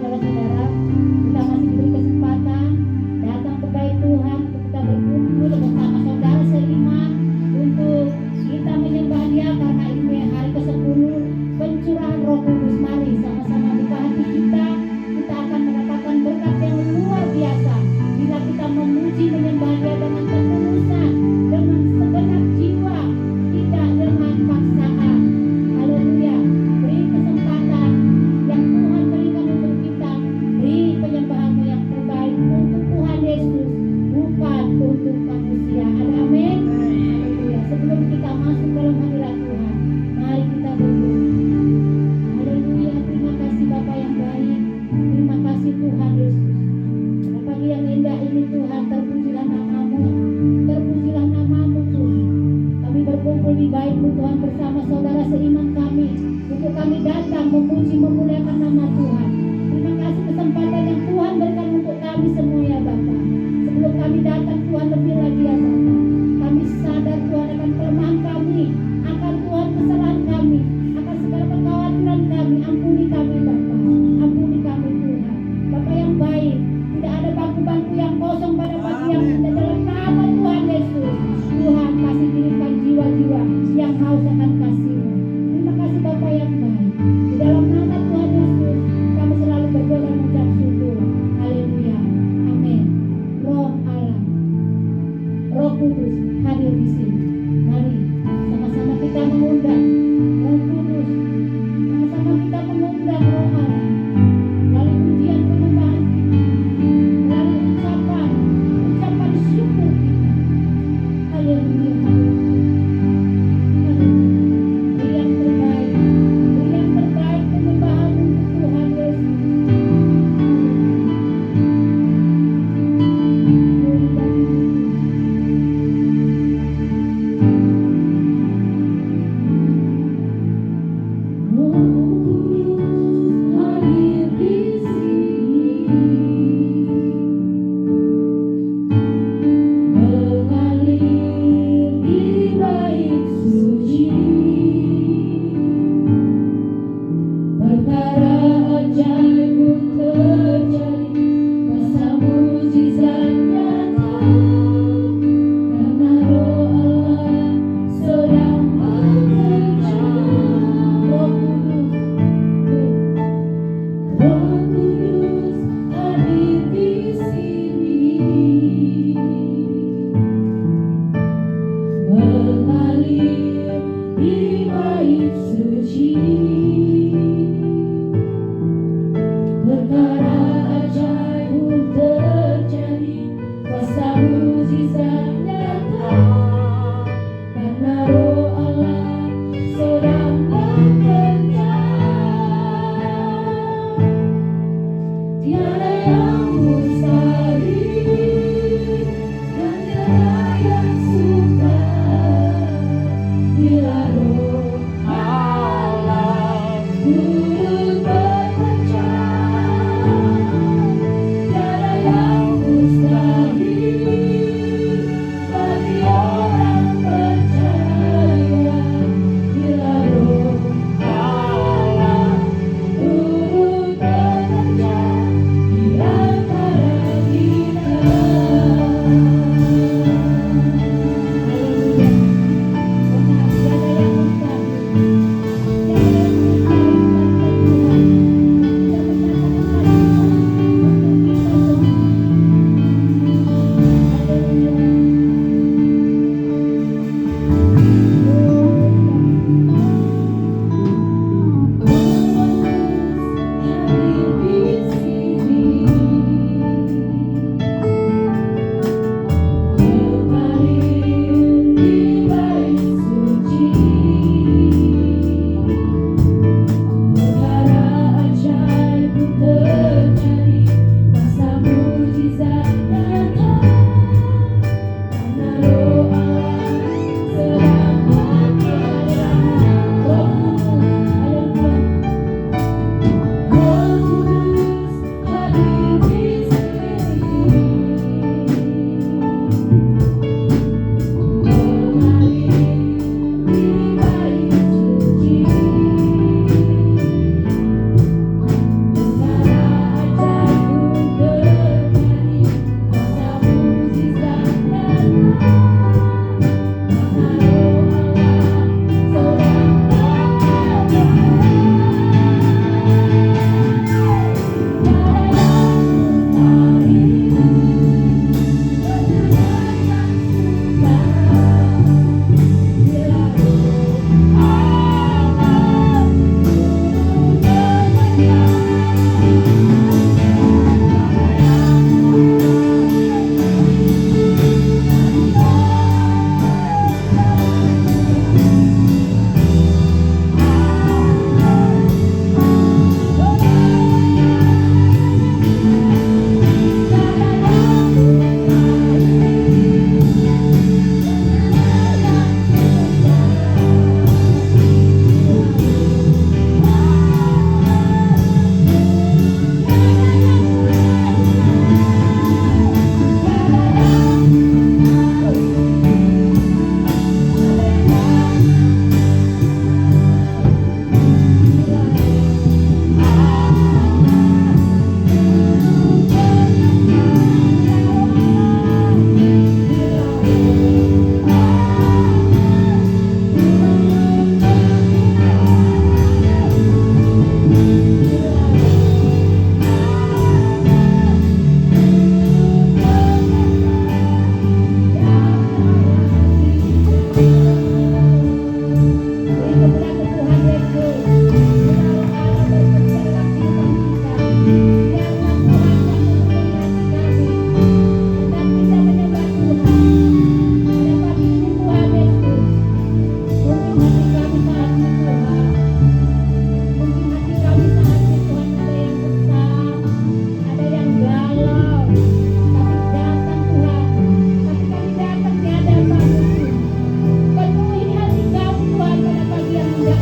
saudara-saudara, kita masih diberi kesempatan datang ke bait Tuhan untuk kita berkumpul bersama saudara seiman untuk kita menyembah Dia karena ini hari ke-10 pencurahan Roh Kudus. Mari sama-sama buka hati kita akan mendapatkan berkat yang luar biasa bila kita memuji menyembah Dia dengan ketulusan, dengan segenap jiwa, tidak dengan paksaan. Haleluya. Beri kesempatan yang Tuhan berikan untuk kita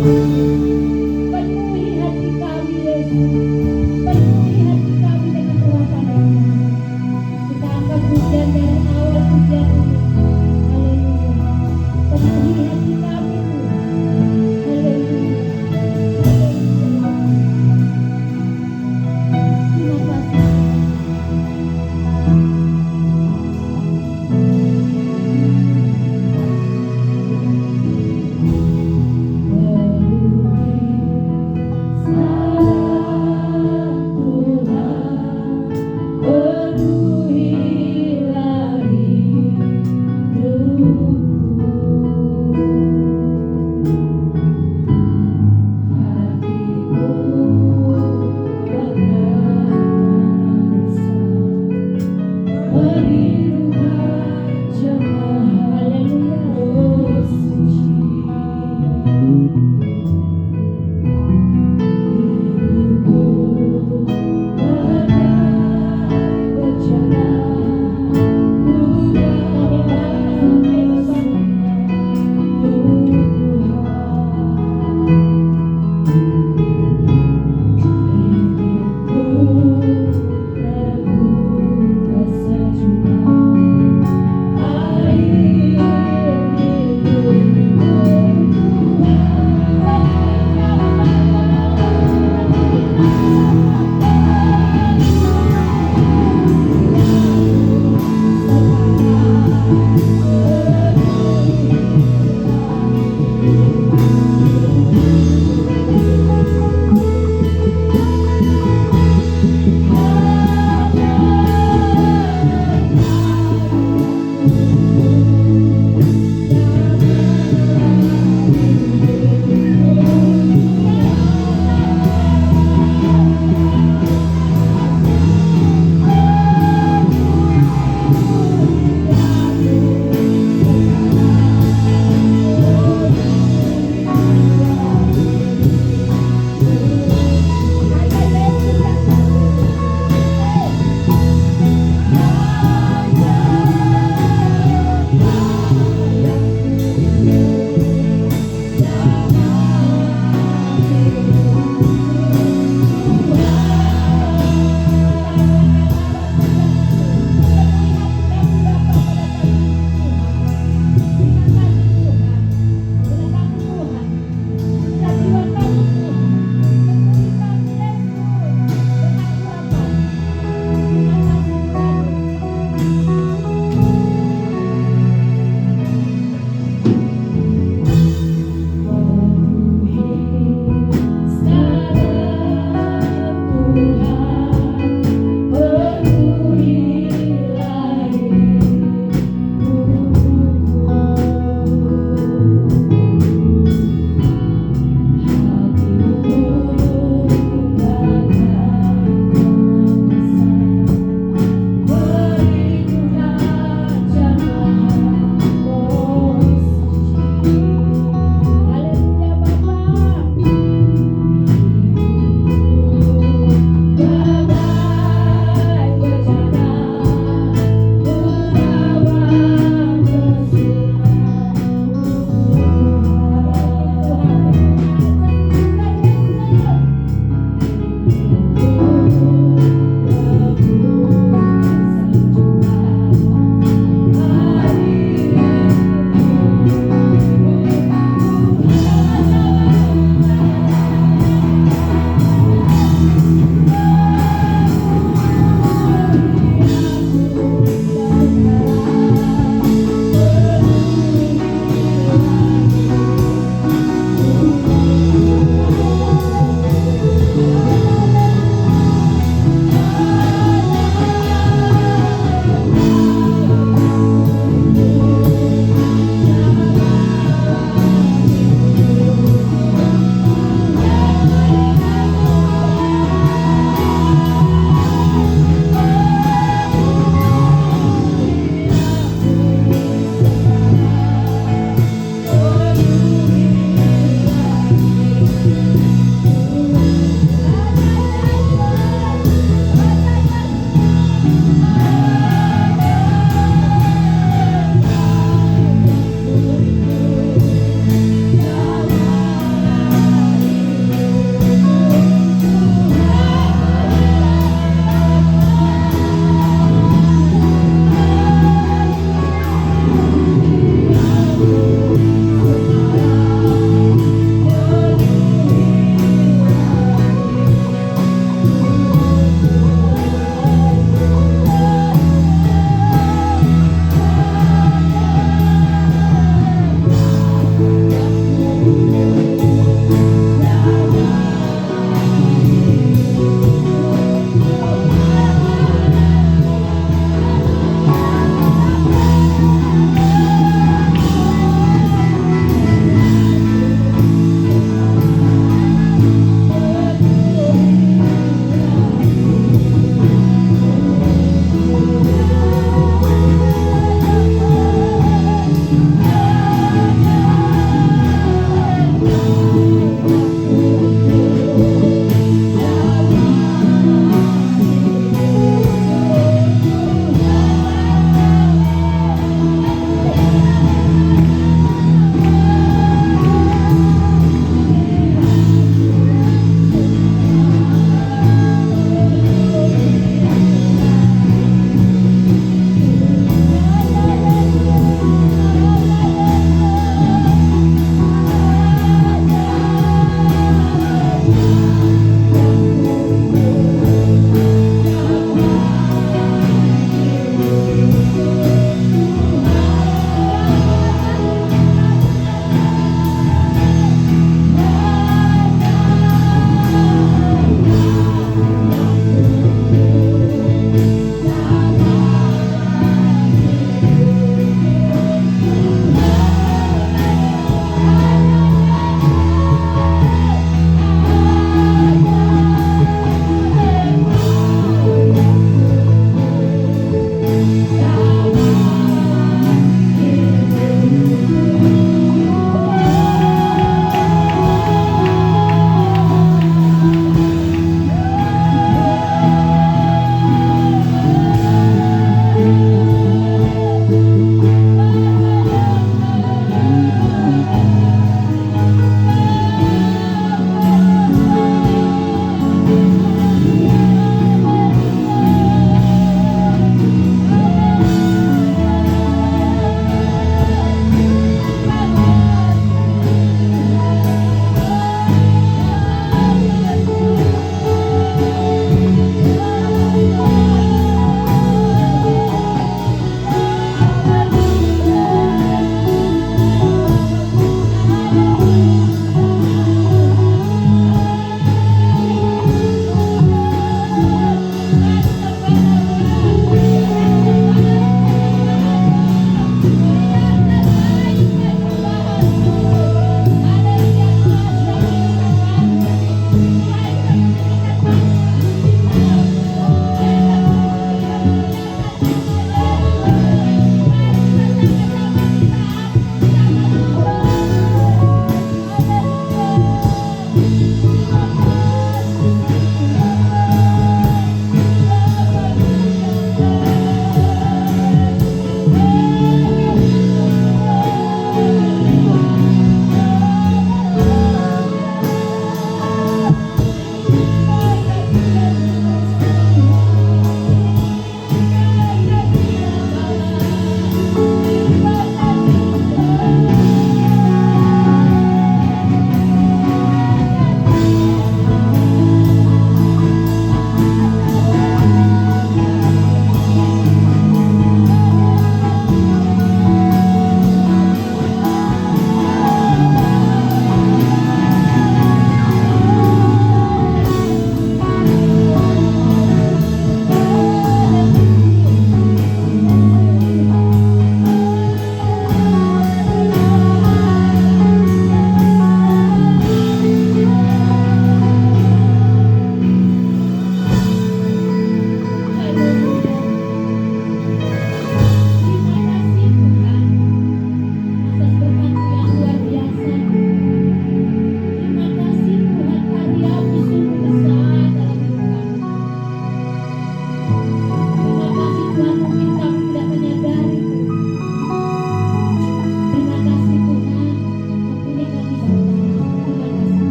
Penuhi hati kami Yesus. Penuhi hati kami dengan urapan iman. Kita angkat pujian dari awal pujian ini. Haleluya. Penuhi hati kami Tuhan. Haleluya. Haleluya. Terima kasih. Penuhi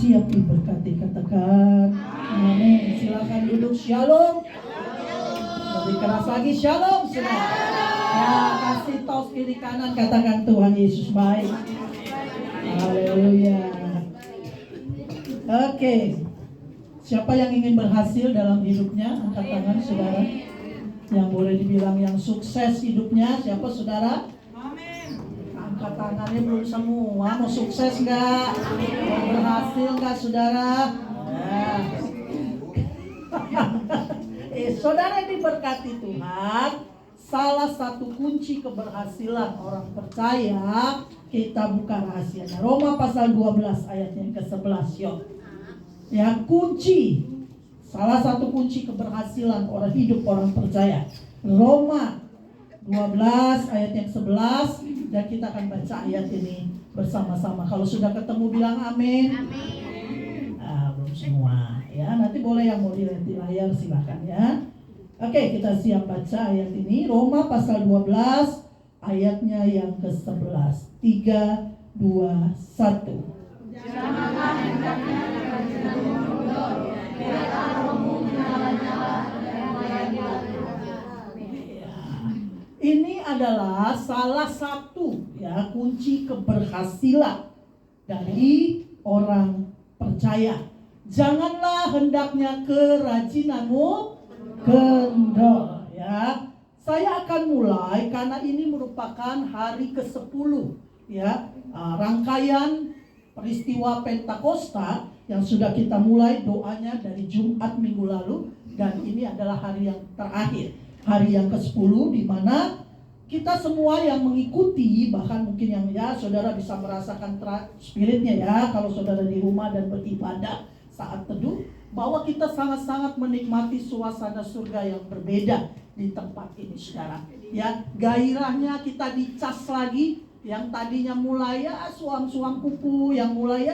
siap diberkati, katakan amin. Silakan duduk, shalom. Lebih keras lagi, shalom semua. Ya, kasih tos kiri kanan, katakan Tuhan Yesus baik. Haleluya. Oke, siapa yang ingin berhasil dalam hidupnya, angkat tangan saudara. Yang boleh dibilang yang sukses hidupnya, siapa saudara? Angkat tangannya belum semua. Mau sukses nggak? Mau berhasil nggak saudara? Nah. Saudara yang diberkati Tuhan, salah satu kunci keberhasilan orang percaya, kita buka rahasianya. Roma pasal 12 ayat yang ke-11 yuk. Yang kunci, salah satu kunci keberhasilan orang hidup orang percaya. Roma 12 ayat yang 11, dan kita akan baca ayat ini bersama-sama. Kalau sudah ketemu bilang amin. Amin. Belum semua ya, nanti boleh yang mau dilihat di layar silakan ya. Oke, kita siap baca ayat ini. Roma pasal 12 ayatnya yang ke-11. 3, 2, 1. adalah salah satu ya kunci keberhasilan dari orang percaya. Janganlah hendaknya kerajinanmu kendor ya. Saya akan mulai karena ini merupakan hari ke-10 ya, rangkaian peristiwa Pentakosta yang sudah kita mulai doanya dari Jumat minggu lalu, dan ini adalah hari yang terakhir, hari yang ke-10 di mana kita semua yang mengikuti, bahkan mungkin yang ya saudara bisa merasakan spiritnya ya kalau saudara di rumah dan beribadah saat teduh, bahwa kita sangat-sangat menikmati suasana surga yang berbeda di tempat ini saudara ya. Gairahnya kita dicas lagi, yang tadinya mulai ya suam-suam kuku, yang mulai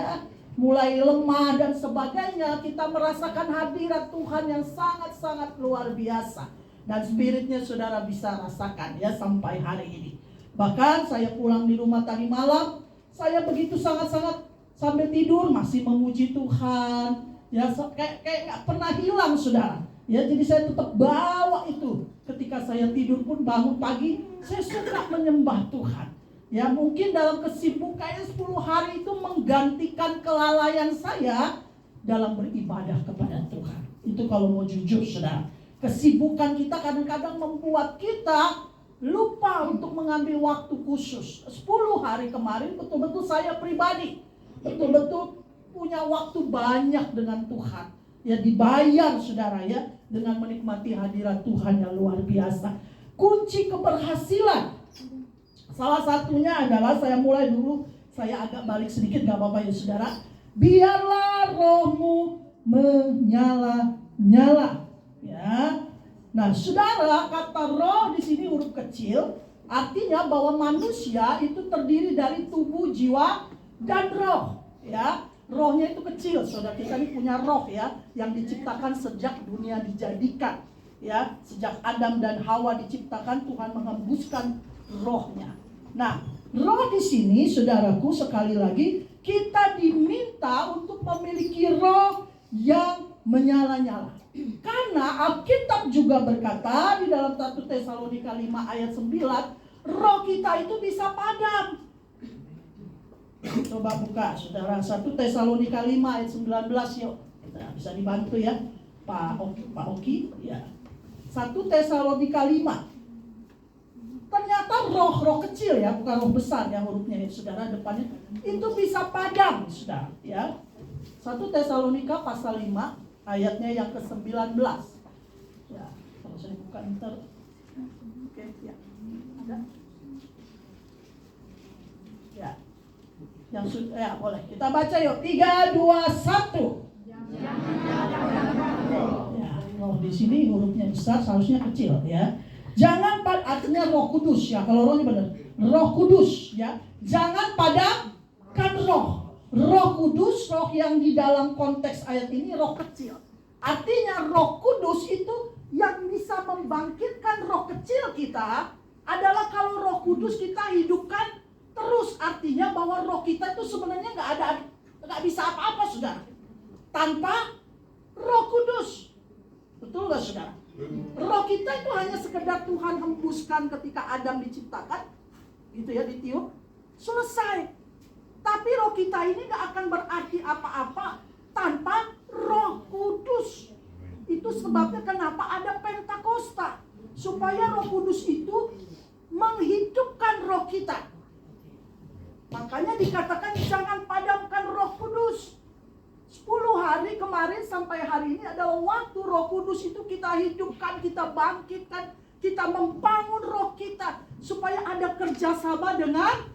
lemah dan sebagainya, kita merasakan hadirat Tuhan yang sangat-sangat luar biasa, dan spiritnya saudara bisa rasakan ya sampai hari ini. Bahkan saya pulang di rumah tadi malam, saya begitu sangat-sangat sampai tidur masih memuji Tuhan ya, kayak nggak pernah hilang saudara ya. Jadi saya tetap bawa itu ketika saya tidur pun, bangun pagi saya suka menyembah Tuhan ya. Mungkin dalam kesibukan 10 hari itu menggantikan kelalaian saya dalam beribadah kepada Tuhan. Itu kalau mau jujur saudara, kesibukan kita kadang-kadang membuat kita lupa untuk mengambil waktu khusus. 10 hari kemarin betul-betul saya pribadi betul-betul punya waktu banyak dengan Tuhan ya, dibayar saudara ya dengan menikmati hadirat Tuhan yang luar biasa. Kunci keberhasilan salah satunya adalah, saya mulai dulu, saya agak balik sedikit gak apa-apa ya saudara. Biarlah rohmu menyala-nyala ya. Nah saudara, kata roh di sini huruf kecil, artinya bahwa manusia itu terdiri dari tubuh, jiwa, dan roh ya. Rohnya itu kecil saudara, kita ini punya roh ya, yang diciptakan sejak dunia dijadikan ya. Sejak Adam dan Hawa diciptakan, Tuhan menghembuskan rohnya. Nah, roh di sini saudaraku, sekali lagi kita diminta untuk memiliki roh yang menyala-nyala. Karena Alkitab juga berkata di dalam 1 Tesalonika 5 ayat 9, roh kita itu bisa padam. Coba buka saudara 1 Tesalonika 5 ayat 19 yuk. Kita bisa dibantu ya Pak Oki ya. 1 Tesalonika 5. Ternyata roh kecil ya, bukan roh besar ya hurufnya ya saudara, depannya itu bisa padam saudara ya. 1 Tesalonika pasal 5 ayatnya yang ke-19 ya. Kalau saya buka ntar oke ya, ada ya. Yang ya boleh kita baca yuk, 3, 2, 1. Ya, roh di sini hurufnya besar, seharusnya kecil ya. Jangan artinya Roh Kudus ya, kalau rohnya benar, Roh Kudus ya. Jangan padamkan roh. Roh Kudus, roh yang di dalam konteks ayat ini roh kecil. Artinya Roh Kudus itu yang bisa membangkitkan roh kecil kita adalah kalau Roh Kudus kita hidupkan terus. Artinya bahwa roh kita itu sebenarnya nggak bisa apa-apa saudara tanpa Roh Kudus. Betul nggak saudara? Roh kita itu hanya sekedar Tuhan hembuskan ketika Adam diciptakan, gitu ya, ditiup, selesai. Tapi roh kita ini nggak akan berarti apa-apa tanpa Roh Kudus. Itu sebabnya kenapa ada Pentakosta, supaya Roh Kudus itu menghidupkan roh kita. Makanya dikatakan jangan padamkan Roh Kudus. 10 hari kemarin sampai hari ini adalah waktu Roh Kudus itu kita hidupkan, kita bangkitkan, kita membangun roh kita supaya ada kerjasama dengan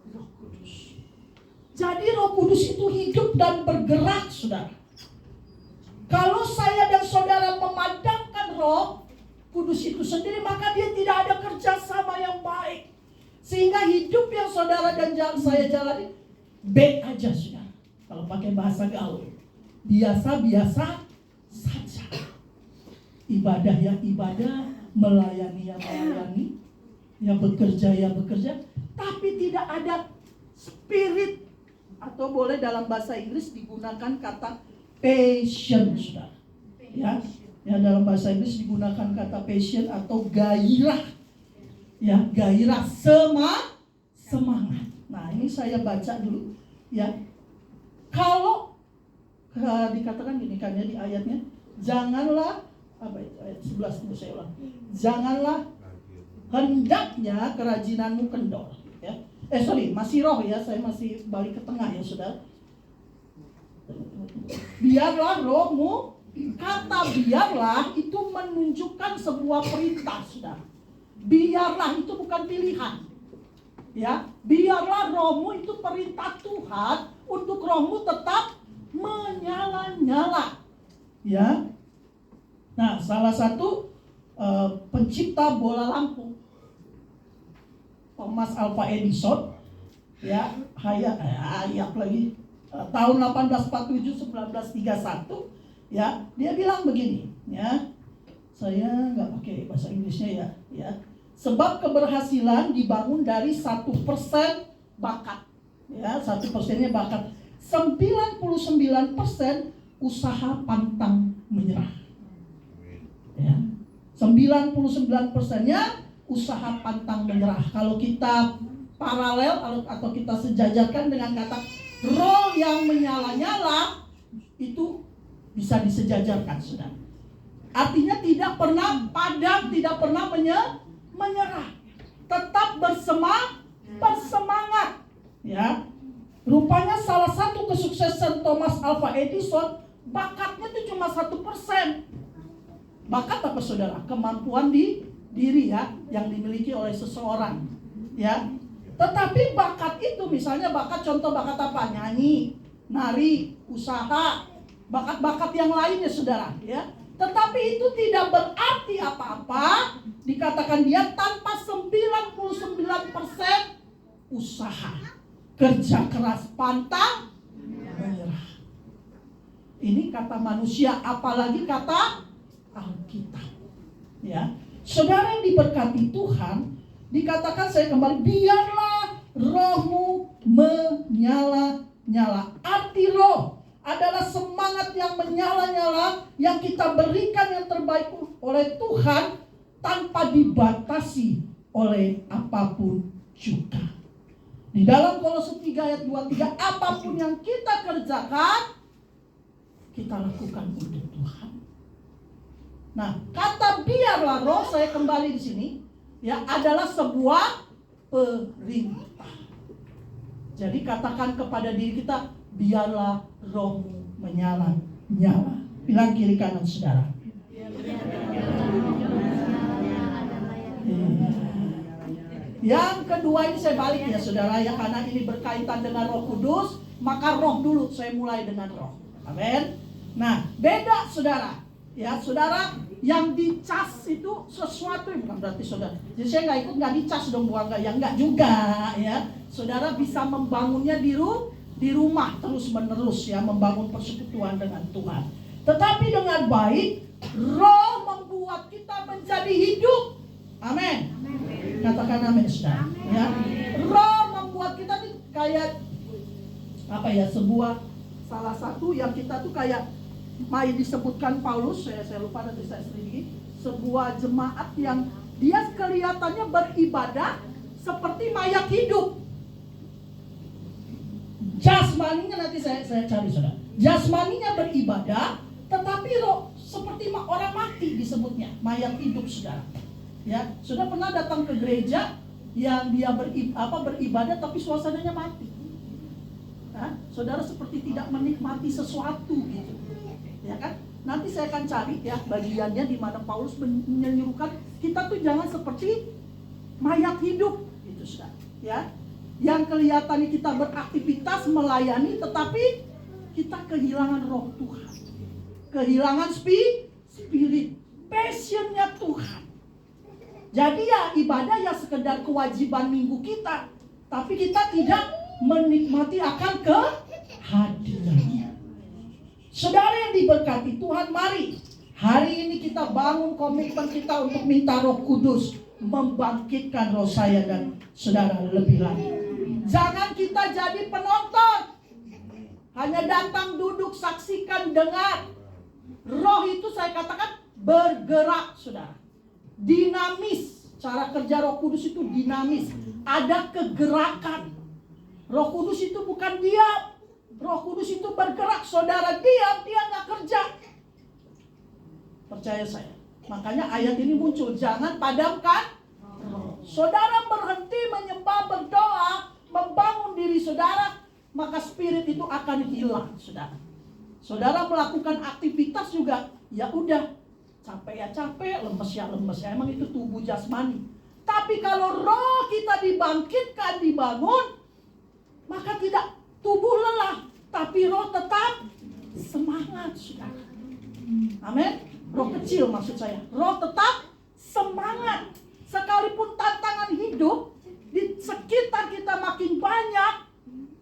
Roh Kudus. Jadi Roh Kudus itu hidup dan bergerak saudara. Kalau saya dan saudara memadamkan Roh Kudus itu sendiri, maka dia tidak ada kerjasama yang baik. Sehingga hidup yang saudara dan saya jalani baik aja saudara. Kalau pakai bahasa gaul, biasa-biasa saja. Ibadah ya ibadah, melayani ya melayani, ya bekerja ya bekerja, tapi tidak ada spirit, atau boleh dalam bahasa Inggris digunakan kata passion, saudara. Ya dalam bahasa Inggris digunakan kata passion atau gairah. Ya, gairah semangat. Nah, ini saya baca dulu ya. Kalau dikatakan gini kan ya di ayatnya, janganlah apa itu ayat 11 itu saya ulang. Janganlah hendaknya kerajinanmu kendor ya. Masih roh ya, saya masih balik ke tengah ya Saudara. Biarlah rohmu, kata biarlah itu menunjukkan sebuah perintah Saudara. Biarlah itu bukan pilihan. Ya, biarlah rohmu itu perintah Tuhan untuk rohmu tetap menyala-nyala. Ya. Nah, salah satu pencipta bola lampu Thomas Alva Edison ya, hayat lagi tahun 1847 1931 ya, dia bilang begini ya. Saya nggak pakai bahasa Inggrisnya ya. Sebab keberhasilan dibangun dari 1% bakat. Ya, 1%-nya bakat. 99% usaha pantang menyerah. Ya. 99%-nya usaha pantang menyerah. Kalau kita paralel atau kita sejajarkan dengan kata roh yang menyala-nyala, itu bisa disejajarkan, Saudara. Artinya tidak pernah padam, tidak pernah menyerah, tetap bersemangat ya. Rupanya salah satu kesuksesan Thomas Alva Edison, bakatnya itu cuma 1%. Bakat apa Saudara? Kemampuan di diri ya, yang dimiliki oleh seseorang ya. Tetapi bakat itu misalnya contoh bakat apa? Nyanyi, nari, usaha, bakat-bakat yang lainnya Saudara ya. Tetapi itu tidak berarti apa-apa. Dikatakan dia tanpa 99% usaha, kerja keras, pantang menyerah. Ini kata manusia, apalagi kata Alkitab. Ya, Saudara yang diberkati Tuhan, dikatakan saya kembali, biarlah rohmu menyala-nyala. Arti roh adalah semangat yang menyala-nyala yang kita berikan yang terbaik oleh Tuhan tanpa dibatasi oleh apapun juga. Di dalam Kolose 3 ayat 23, apapun yang kita kerjakan, kita lakukan untuk Tuhan. Nah, kata biarlah roh, saya kembali di sini ya, adalah sebuah perintah. Jadi katakan kepada diri kita, biarlah rohmu menyala-nyala. Bilang kiri kanan Saudara. Yang kedua ini saya balik ya Saudara ya, karena ini berkaitan dengan Roh Kudus, maka roh dulu, saya mulai dengan roh. Amin. Nah, beda Saudara. Ya, Saudara yang dicas itu sesuatu yang bukan berarti Saudara. Jadi saya nggak dicas dong, buang nggak, ya nggak juga ya. Saudara bisa membangunnya di rumah terus menerus ya, membangun persekutuan dengan Tuhan. Tetapi dengan baik, roh membuat kita menjadi hidup. Amin. Katakan amin Saudara. Ya. Roh membuat kita nih kayak apa ya, sebuah salah satu yang kita tuh kayak disebutkan Paulus, saya lupa nanti saya selidiki, sebuah jemaat yang dia kelihatannya beribadah seperti mayat hidup. Jasmaninya nanti saya cari Saudara. Jasmaninya beribadah, tetapi roh seperti orang mati disebutnya, mayat hidup Saudara. Ya, sudah pernah datang ke gereja yang dia beribadah tapi suasananya mati. Nah, Saudara seperti tidak menikmati sesuatu gitu. Ya kan? Nanti saya akan cari ya bagiannya di mana Paulus menyuruhkan kita tuh jangan seperti mayat hidup gitu Saudara. Ya. Yang kelihatannya kita beraktivitas melayani, tetapi kita kehilangan roh Tuhan, kehilangan spirit, passionnya Tuhan. Jadi ya ibadah ya sekedar kewajiban minggu kita, tapi kita tidak menikmati akan kehadirannya. Saudara yang diberkati Tuhan, mari hari ini kita bangun komitmen kita untuk minta Roh Kudus membangkitkan roh saya dan saudara lebih lagi. Jangan kita jadi penonton, hanya datang duduk saksikan dengar. Roh itu saya katakan bergerak Saudara, dinamis. Cara kerja Roh Kudus itu dinamis, ada kegerakan. Roh Kudus itu bukan diam. Roh Kudus itu bergerak. Saudara diam, dia nggak kerja. Percaya saya. Makanya ayat ini muncul, jangan padamkan roh. Saudara berhenti menyembah, berdoa, membangun diri saudara, maka spirit itu akan hilang, saudara. Saudara melakukan aktivitas juga, ya udah, capek ya capek, lemes ya lemes. Emang itu tubuh jasmani. Tapi kalau roh kita dibangkitkan, dibangun, maka tidak tubuh lelah, tapi roh tetap semangat, saudara. Amin. Roh kecil maksud saya. Roh tetap semangat. Sekalipun tantangan hidup di sekitar kita makin banyak,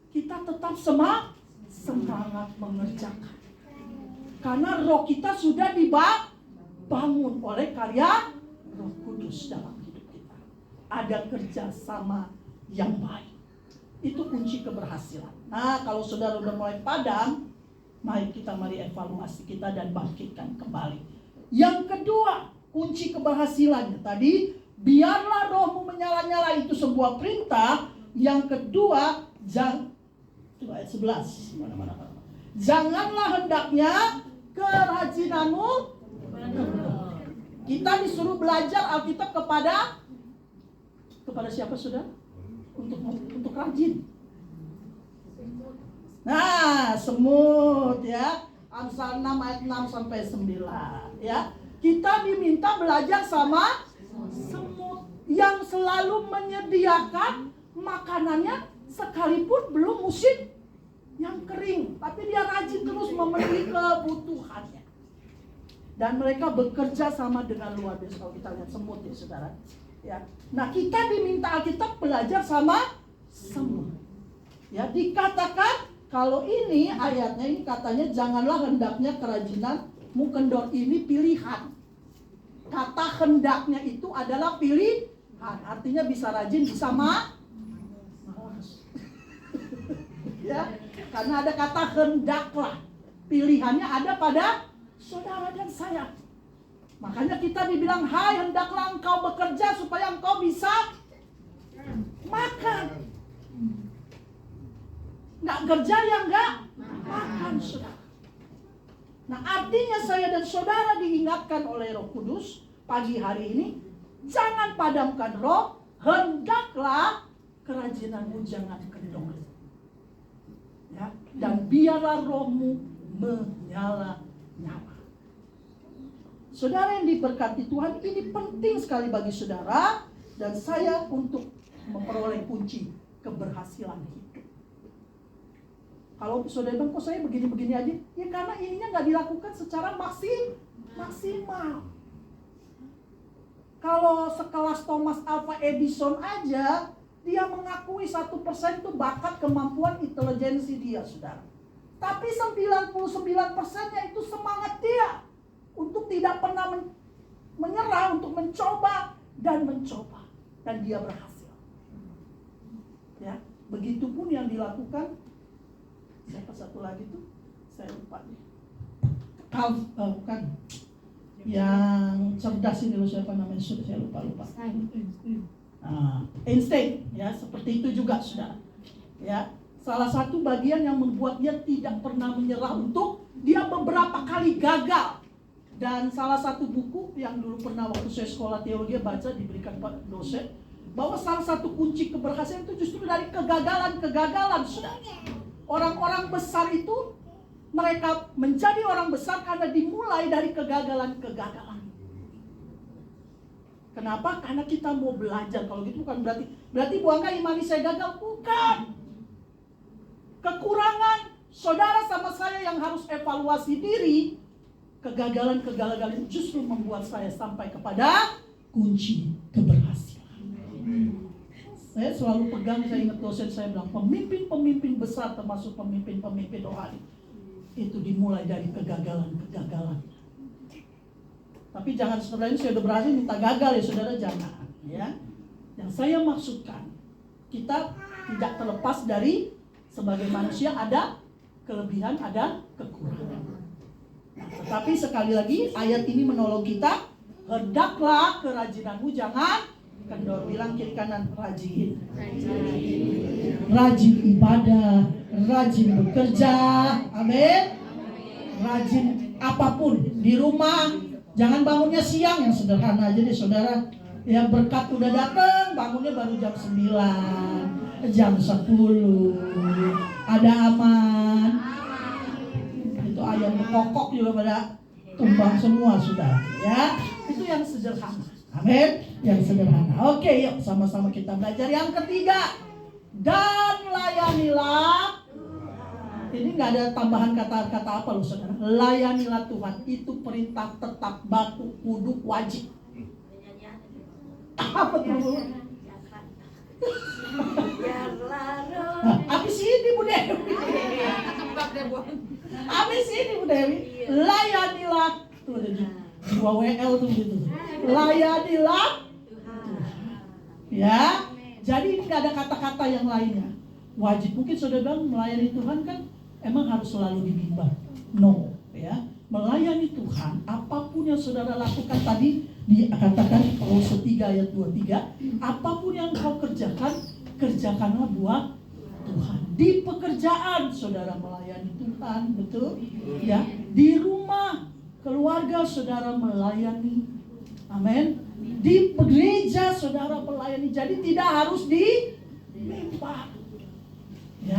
kita tetap semangat mengerjakan. Karena roh kita sudah dibangun oleh karya Roh Kudus dalam hidup kita. Ada kerjasama yang baik. Itu kunci keberhasilan. Nah, kalau saudara udah mulai padam, mari kita evaluasi kita dan bangkitkan kembali. Yang kedua, kunci keberhasilannya tadi, biarlah rohmu menyala-nyala, itu sebuah perintah. Yang kedua, itu ayat 11. Janganlah hendaknya kerajinanmu. Kita disuruh belajar Alkitab kepada siapa, saudara? Untuk rajin. Nah, semut ya. Amsal 6 ayat 6 sampai 9 ya. Kita diminta belajar sama semut yang selalu menyediakan makanannya sekalipun belum musim yang kering, tapi dia rajin terus memenuhi kebutuhannya. Dan mereka bekerja sama dengan luar biasa. Kalau kita lihat semut ya, saudara. Ya. Nah, kita diminta Alkitab belajar sama semut. Ya, dikatakan kalau ini ayatnya ini katanya janganlah hendaknya kerajinanmu kendor, ini pilihan. Kata hendaknya itu adalah pilihan. Artinya bisa rajin, bisa malas. Ya, karena ada kata hendaklah. Pilihannya ada pada saudara dan saya. Makanya kita dibilang, hai hendaklah engkau bekerja supaya engkau bisa makan. Nggak kerja ya nggak makan, saudara. Nah, artinya saya dan saudara diingatkan oleh Roh Kudus pagi hari ini, jangan padamkan roh, hendaklah kerajinanmu jangan kendor. Ya, dan biarlah rohmu menyala-nyala. Saudara yang diberkati Tuhan, ini penting sekali bagi saudara dan saya untuk memperoleh kunci keberhasilan hidup. Kalau saudara bilang, kok saya begini-begini aja? Ya karena ininya nggak dilakukan secara maksimal. Kalau sekelas Thomas Alva Edison aja, dia mengakui 1% itu bakat kemampuan intelijensi dia, saudara. Tapi 99%-nya itu semangat dia untuk tidak pernah menyerah, untuk mencoba dan mencoba. Dan dia berhasil. Ya, begitupun yang dilakukan. Siapa satu lagi tuh? Saya lupa nih. Bukan. Yang cerdas ini loh, siapa namanya? Saya lupa. Einstein, ya, seperti itu juga, saudara. Ya, salah satu bagian yang membuat dia tidak pernah menyerah untuk dia beberapa kali gagal. Dan salah satu buku yang dulu pernah waktu saya sekolah teologi baca, diberikan Pak dosen, bahwa salah satu kunci keberhasilan itu justru dari kegagalan, saudara. Orang-orang besar itu, mereka menjadi orang besar karena dimulai dari kegagalan. Kenapa? Karena kita mau belajar. Kalau gitu bukan berarti buangkah imani saya gagal? Bukan. Kekurangan saudara sama saya yang harus evaluasi diri. Kegagalan justru membuat saya sampai kepada kunci keberhasilan. Saya selalu pegang, saya ingat dosen saya bilang, pemimpin besar termasuk pemimpin rohani itu dimulai dari kegagalan. Tapi jangan setelah ini saya udah berhasil minta gagal ya, saudara, jangan. Ya, yang saya maksudkan, kita tidak terlepas dari sebagai manusia ada kelebihan, ada kekurangan. Tetapi sekali lagi ayat ini menolong kita, hendaklah kerajinanmu jangan Kendor, bilang kiri kanan, rajin. Rajin ibadah, rajin bekerja, amin. Rajin apapun di rumah, jangan bangunnya siang, yang sederhana aja deh saudara. Ya berkat udah datang, bangunnya baru jam 9, jam 10, ada aman. Itu ayam bekokok juga pada tumbang semua saudara. Ya, itu yang sederhana. Amin, yang sederhana. Oke, yuk sama-sama kita belajar yang ketiga. Dan layanilah. Ini nggak ada tambahan kata-kata apa loh saudara. Layanilah Tuhan, itu perintah tetap, baku, kudu, wajib. Apa tuh? Habis ini Bu Dewi. Habis ini Bu Dewi. Layanilah. Tuh ada 2 WL tuh gitu. Layanilah Tuhan. Ya. Jadi ini nggak ada kata-kata yang lainnya. Wajib. Mungkin saudara bilang melayani Tuhan kan emang harus selalu dibimbang. No, ya. Melayani Tuhan, apapun yang saudara lakukan tadi dikatakan Kolose 3 ayat 23, apapun yang kau kerjakan, kerjakanlah buat Tuhan. Di pekerjaan saudara melayani Tuhan, betul? Ya, di rumah keluarga saudara melayani. Amin. Di gereja saudara melayani. Jadi tidak harus di mimbar. Ya.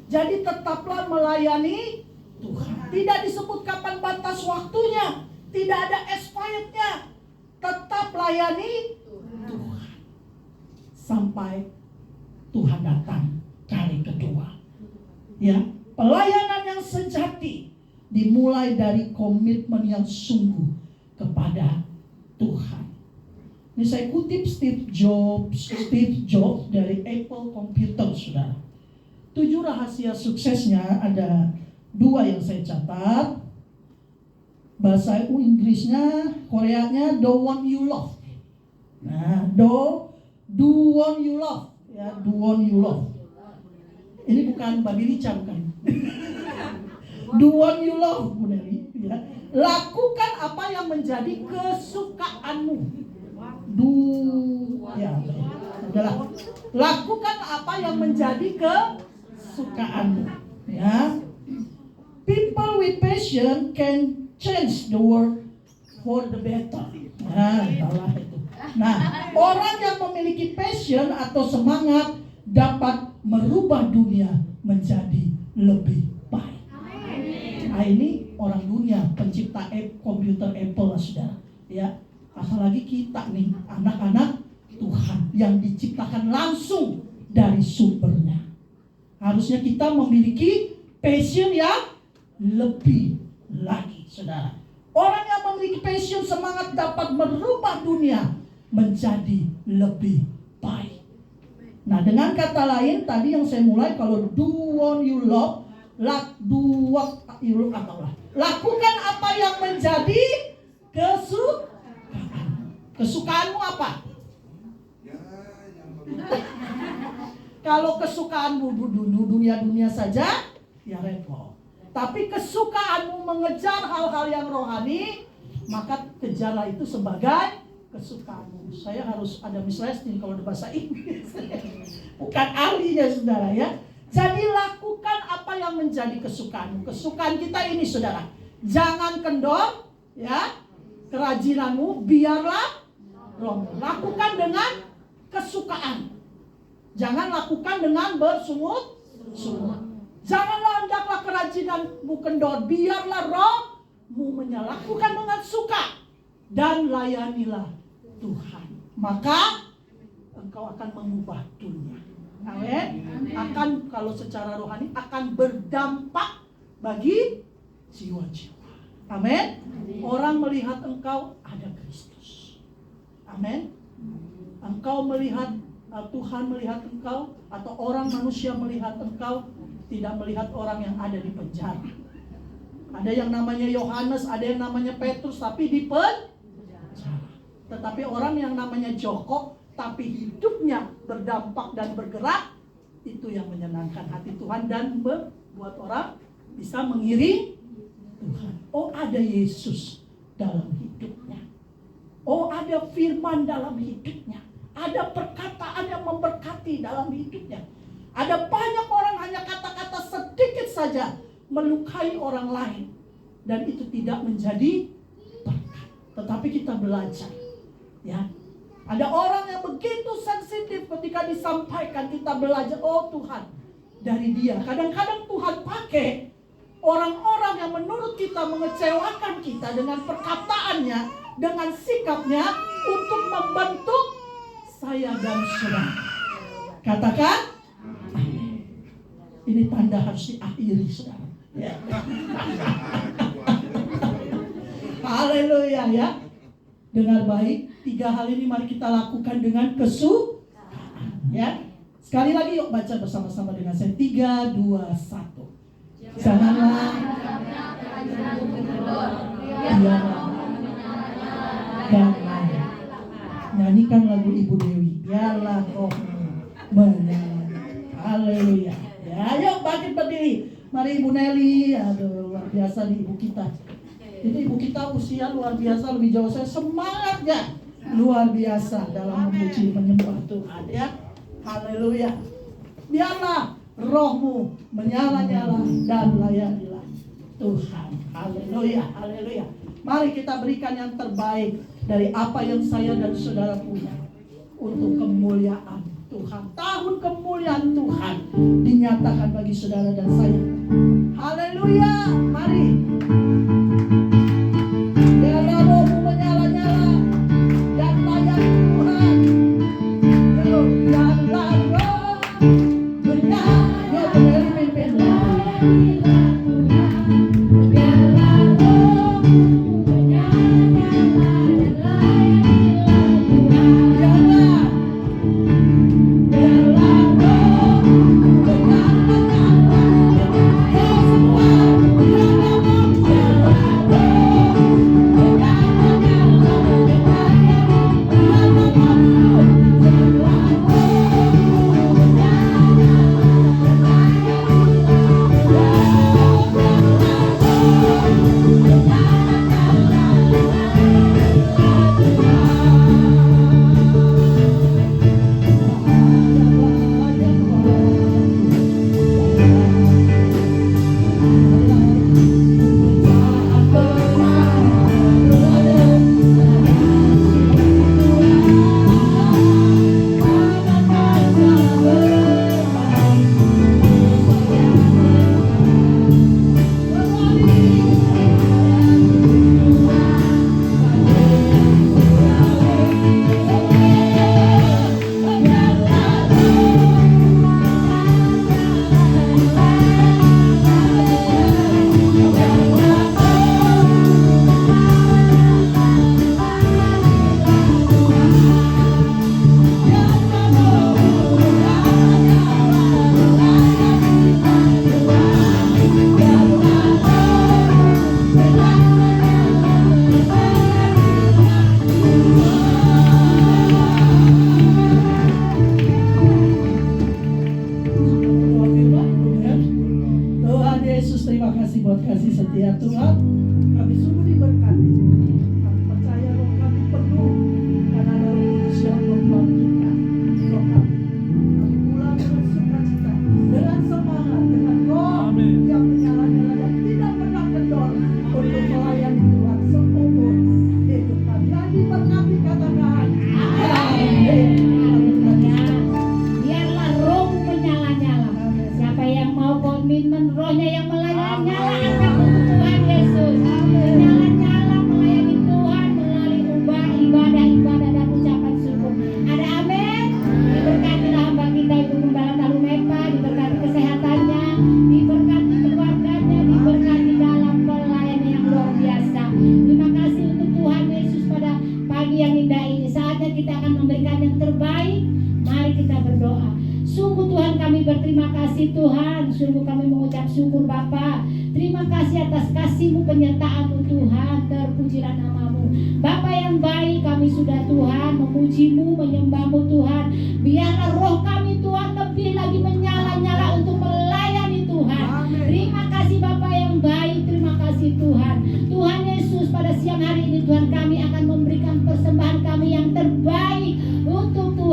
Jadi tetaplah melayani Tuhan. Tidak disebut kapan batas waktunya. Tidak ada expirednya. Tetap layani Tuhan. Sampai Tuhan datang kali kedua. Ya, pelayanan yang sejati dimulai dari komitmen yang sungguh kepada Tuhan. Ini saya kutip Steve Jobs dari Apple Computer, saudara. 7 rahasia suksesnya, ada 2 yang saya catat. Bahasa Inggrisnya, Koreanya the one you love. Nah, do one you love, ya, do one you love. Ini bukan babi rica, bukan. Do one you love, Bu Dewi, ya. Lakukan apa yang menjadi kesukaanmu. Ya, adalah lakukan apa yang menjadi kesukaanmu, ya. People with passion can change the world for the better. Nah, salah itu. Nah, orang yang memiliki passion atau semangat dapat merubah dunia menjadi lebih baik. Nah, ini orang dunia, pencipta komputer Apple, saudara. Ya, apalagi kita nih, anak-anak Tuhan yang diciptakan langsung dari sumbernya. Harusnya kita memiliki passion yang lebih lagi, saudara. Orang yang memiliki passion, semangat dapat merubah dunia menjadi lebih baik. Nah, dengan kata lain tadi yang saya mulai, kalau do what you love, lakukan apa yang menjadi kesukaan. Kesukaanmu apa? Kalau kesukaanmu dunia saja, ya repot. Tapi kesukaanmu mengejar hal-hal yang rohani, maka kejarlah itu sebagai kesukaanmu. Saya harus ada misleading kalau di bahasa Inggris. Bukan ahlinya, saudara, ya. Jadi lakukan apa yang menjadi kesukaanmu. Kesukaan kita ini, saudara. Jangan kendor, ya. Kerajinanmu biarlah roh. Lakukan dengan kesukaan. Jangan lakukan dengan bersungut-sungut. Janganlah hendaklah kerajinanmu kendor, biarlah rohmu menyala. Lakukan dengan suka dan layanilah Tuhan. Maka engkau akan mengubah dunia. Amin. Akan, kalau secara rohani, akan berdampak bagi jiwa-jiwa. Amin. Orang melihat engkau ada Kristus. Amin. Engkau melihat, Tuhan melihat engkau, atau orang manusia melihat engkau, tidak melihat orang yang ada di penjara. Ada yang namanya Yohanes, ada yang namanya Petrus, tapi di penjara. Tetapi orang yang namanya Joko, tapi hidupnya berdampak dan bergerak, itu yang menyenangkan hati Tuhan dan membuat orang bisa mengiring Tuhan. Oh, ada Yesus dalam hidupnya. Oh, ada firman dalam hidupnya. Ada perkataan yang memberkati dalam hidupnya. Ada banyak orang hanya kata-kata sedikit saja melukai orang lain. Dan itu tidak menjadi berkat. Tetapi kita belajar. Ya, ada orang yang begitu sensitif ketika disampaikan, kita belajar, oh Tuhan, dari dia. Kadang-kadang Tuhan pakai orang-orang yang menurut kita mengecewakan kita dengan perkataannya, dengan sikapnya untuk membentuk saya dan saudara. Katakan, amin. Ini tanda harus diakhiri, saudara. Ya. Haleluya ya. Dengar baik, 3 hal ini mari kita lakukan dengan kesukaan. Ya. Sekali lagi yuk baca bersama-sama dengan saya. 3, 2, 1. Janganlah biarlah dan lain. Nyanyikan lagu Ibu Dewi. Biarlah rohmu menyala. Haleluya. Ya, yuk bangkit berdiri. Mari Ibu Nelly. Aduh, luar biasa nih Ibu kita. Ini Ibu kita usia luar biasa, lebih jauh saya, semangatnya luar biasa dalam memuji menyembah Tuhan ya. Haleluya. Biarlah rohmu menyala-nyala dan layanilah Tuhan. Haleluya, haleluya. Mari kita berikan yang terbaik dari apa yang saya dan saudara punya untuk kemuliaan Tuhan. Tahun kemuliaan Tuhan dinyatakan bagi saudara dan saya. Haleluya. Mari. Biarlah rohmu menyala-nyala dan layani Tuhan. Yuk, biarlah roh menyala. Yuk, berdiri pimpin. Layanilah Tuhan. Biarlah roh menyala-nyala dan layanilah Tuhan. Biarlah roh menyala-nyala. Yuk semua, biarlah roh setia Tuhan, kami sungguh diberkati. Kami percaya roh kami penuh karena ada Roh Kudus yang membangkitkan roh kami. Kami pulang dengan sukacita, dengan semangat, dengan roh yang menyala-nyala dan tidak pernah kendor untuk melayani Tuhan seumur hidup kami. Yang diberkati katakan amin. Biarlah roh menyala-nyala. Siapa yang mau komitmen rohnya yang menyala-nyala akan untuk Tuhan Yesus. Menyala-nyala melayani Tuhan melalui ibadah dan ucapan syukur. Ada amin. Diberkatilah hamba kita Ibu Gembala Talumepa, diberkati kesehatannya, diberkati keluarganya, diberkati dalam pelayanan yang luar biasa. Terima kasih untuk Tuhan Yesus pada pagi yang indah ini. Saatnya kita akan memberikan yang terbaik. Mari kita berdoa. Sungguh Tuhan kami berterima kasih Tuhan. Sungguh kami mengucap syukur Bapa. Terima kasih atas kasih-Mu, penyertaan-Mu Tuhan. Terpujilah nama-Mu Bapa yang baik. Kami sudah Tuhan memuji-Mu, menyembah-Mu Tuhan. Biarlah roh kami Tuhan lebih lagi menyala-nyala untuk melayani Tuhan. Terima kasih Bapa yang baik. Terima kasih Tuhan. Tuhan Yesus, pada siang hari ini Tuhan kami akan memberikan persembahan kami yang terbaik untuk Tuhan.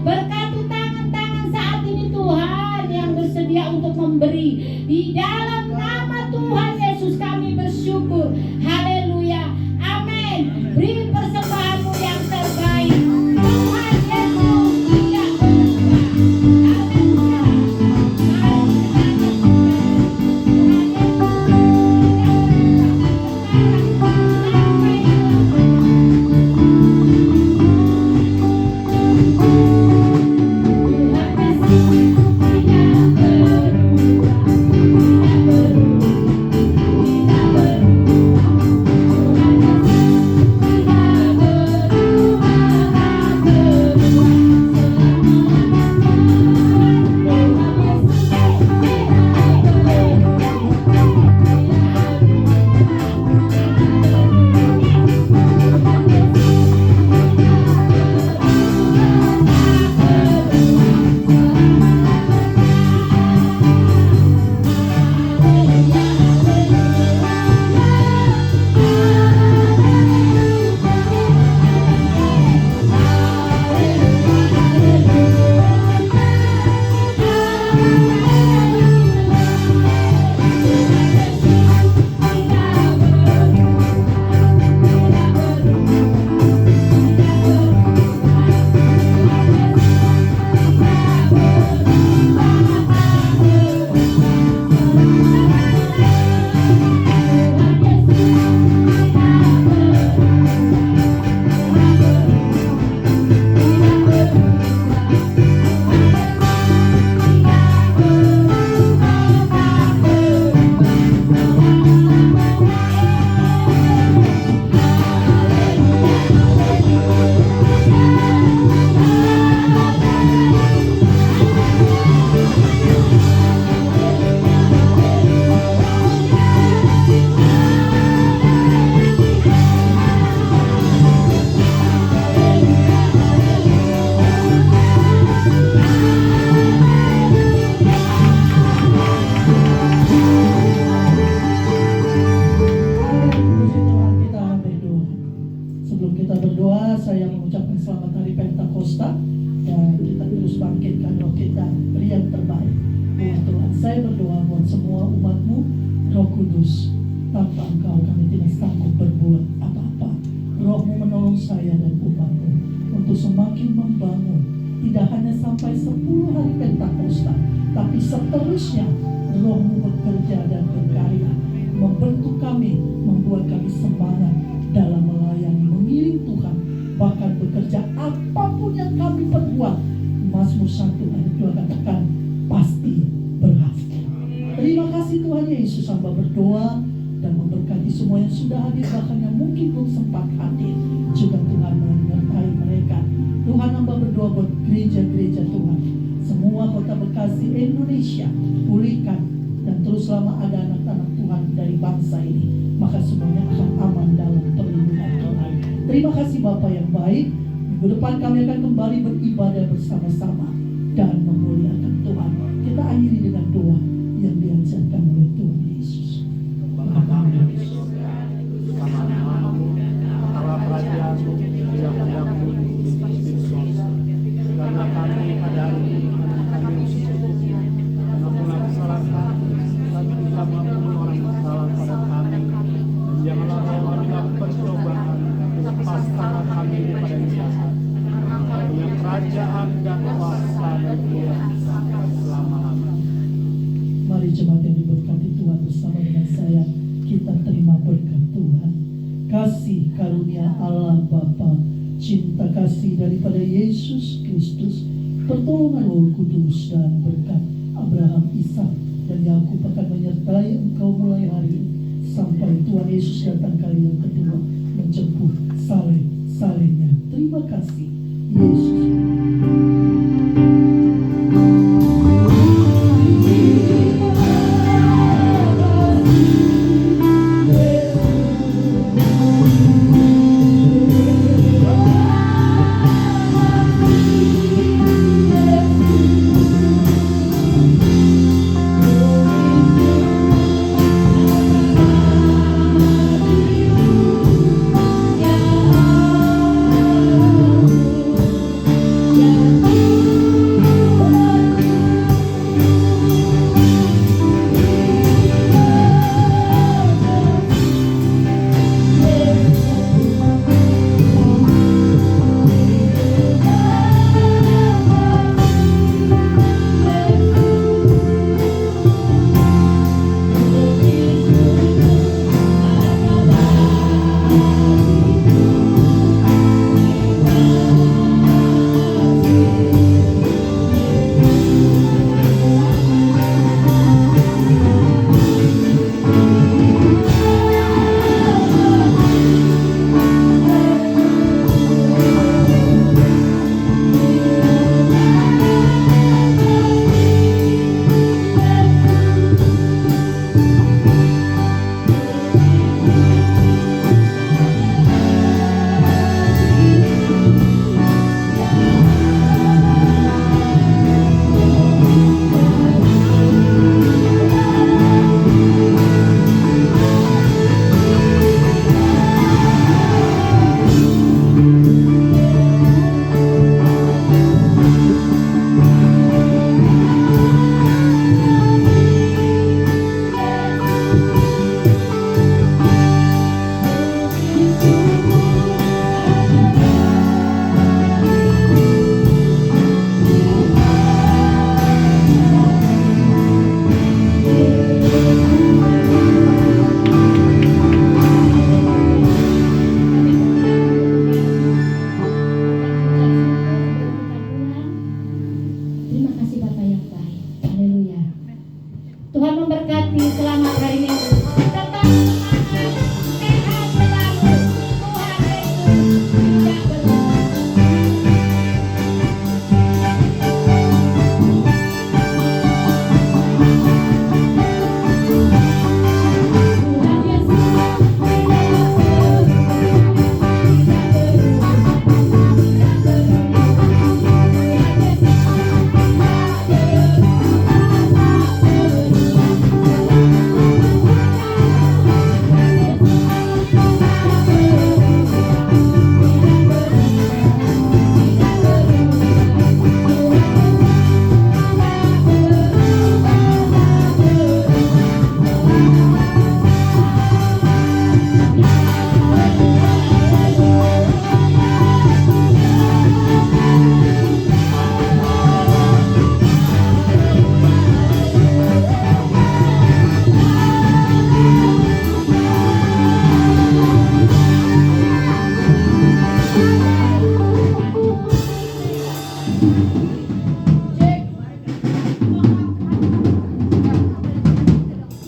Berkati tangan-tangan saat ini Tuhan yang bersedia untuk memberi. Di dalam nama Tuhan Yesus kami bersyukur. Haleluya. Amin. Beri persembahanmu yang terbaik. Tuhan Yesus tidak berubah. Haleluya. Saya berdoa buat semua umat-Mu, Roh Kudus. Tanpa Engkau kami tidak sanggup berbuat apa-apa. Roh-Mu menolong saya dan umat-Mu untuk semakin membangun, tidak hanya sampai 10 hari Pentakosta, tapi seterusnya Roh-Mu bekerja dan berkarya, membentuk kami, membuat kami semangat dalam melayani, mengiring Tuhan, bahkan bekerja apapun yang kami perbuat. Mazmur 1 ayat 2 katakan pasti berhasil. Terima kasih Tuhan Yesus, hamba berdoa dan memberkati semua yang sudah hadir, bahkan yang mungkin belum sempat hadir. Juga Tuhan menyertai mereka. Tuhan, hamba berdoa buat gereja-gereja Tuhan, semua kota Bekasi Indonesia, pulihkan dan terus lama ada anak-anak Tuhan dari bangsa ini, maka semuanya akan aman dalam perlindungan Tuhan. Terima kasih Bapa yang baik. Minggu depan kami akan kembali beribadah bersama-sama dan memuliakan Tuhan. Kita akhiri dengan doa yang diajarkan oleh Tuhan Yesus. Bapa kami di surga, sama namamu, antara kerajaan-Mu yang hendak-Mu di surga. Karena kami pada hari ini kami bersyukur, ampunilah kesalahan kami, kami juga mengampuni orang bersalah pada kami. Dan janganlah kami dalam pencobaan, lepaskanlah kami daripada yang jahat. Yang kerajaan dan kuasa dan kemuliaan sampai selama-lamanya. Mari jemaat yang diberkati Tuhan, bersama dengan saya kita terima berkat Tuhan. Kasih karunia Allah Bapa, cinta kasih daripada Yesus Kristus, pertolongan Roh Kudus dan berkat Abraham, Ishak dan Yakub akan menyertai engkau mulai hari ini sampai Tuhan Yesus datang kali yang kedua menjemput saleh-salehnya. Terima kasih